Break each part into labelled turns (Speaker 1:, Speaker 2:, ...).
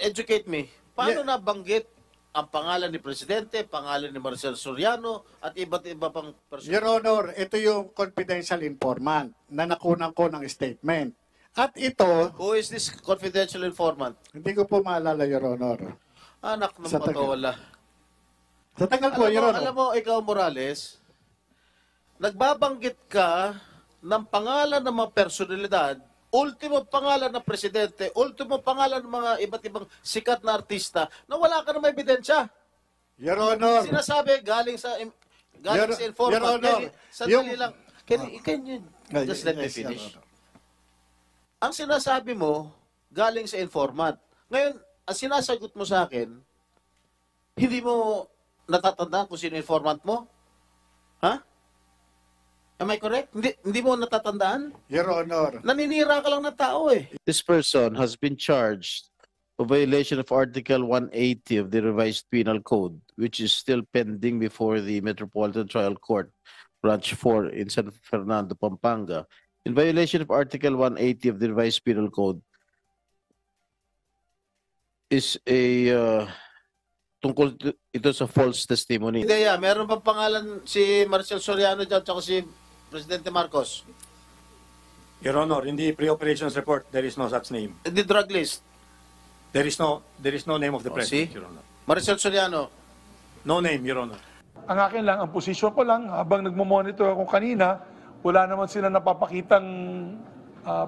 Speaker 1: educate me. Paano nabanggit ang pangalan ni Presidente, pangalan ni Marcel Soriano, at iba't iba pang person?
Speaker 2: Your Honor, ito yung confidential informant na nakunan ko ng statement. At ito,
Speaker 1: Who is this confidential informant?
Speaker 2: hindi ko po maalala, Your Honor.
Speaker 1: Anak ng
Speaker 2: Sa taga-
Speaker 1: patola.
Speaker 2: Sa tagal po, Your Honor.
Speaker 1: Alam mo, ikaw, Morales, nagbabanggit ka ng pangalan ng mga personalidad, ultimo pangalan ng presidente, ultimo pangalan ng mga iba't ibang sikat na artista na wala ka na may ebidensya.
Speaker 2: Your Honor,
Speaker 1: Sinasabi galing sa
Speaker 2: Your
Speaker 1: informant.
Speaker 2: Honor,
Speaker 1: Sandali
Speaker 2: yung-
Speaker 1: lang. Can you just let me
Speaker 2: Yes, Your
Speaker 1: finish?
Speaker 2: Honor.
Speaker 1: Ang sinasabi mo, galing sa informant. Ngayon, ang sinasagot mo sa akin, hindi mo natatandaan kung sino informant mo? Ha? Am I correct? Hindi mo natatandaan?
Speaker 2: Your Honor,
Speaker 1: Naninira ka lang ng tao eh. This person has been charged of violation of Article 180 of the Revised Penal Code, which is still pending before the Metropolitan Trial Court, Branch 4 in San Fernando, Pampanga. In violation of Article 180 of the Revised Penal Code is tungkol ito sa false testimony. Ideya, meron bang pangalan si Marcel Soriano dyan at si Presidente Marcos?
Speaker 3: Your Honor, in the pre-operations report, there is no such name.
Speaker 1: The drug list.
Speaker 3: There is no name of the
Speaker 1: Oh,
Speaker 3: president,
Speaker 1: see?
Speaker 3: Your Honor.
Speaker 1: Marcel Soriano.
Speaker 3: No name, Your Honor.
Speaker 4: Ang akin lang, ang posisyon ko lang, habang nagmo-monitor ako kanina, wala naman sila napapakitang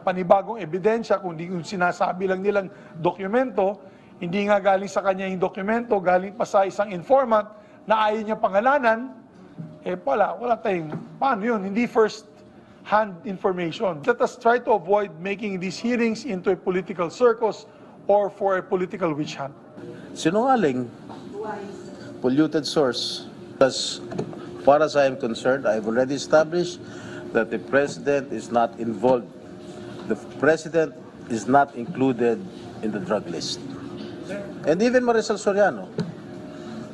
Speaker 4: panibagong ebidensya, kundi yung sinasabi lang nilang dokumento, hindi nga galing sa kanya yung dokumento, galing pa sa isang informant na ayaw niya pangalanan, wala tayong, paano yun? Hindi first-hand information. Let us try to avoid making these hearings into a political circus or for a political witch hunt.
Speaker 1: Sinungaling. Polluted source. As far as I am concerned, I've already established that the President is not involved. The President is not included in the drug list. And even Maricel Soriano,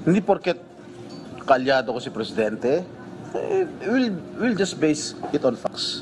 Speaker 1: hindi porket kalyado ko si Presidente, we'll just base it on facts.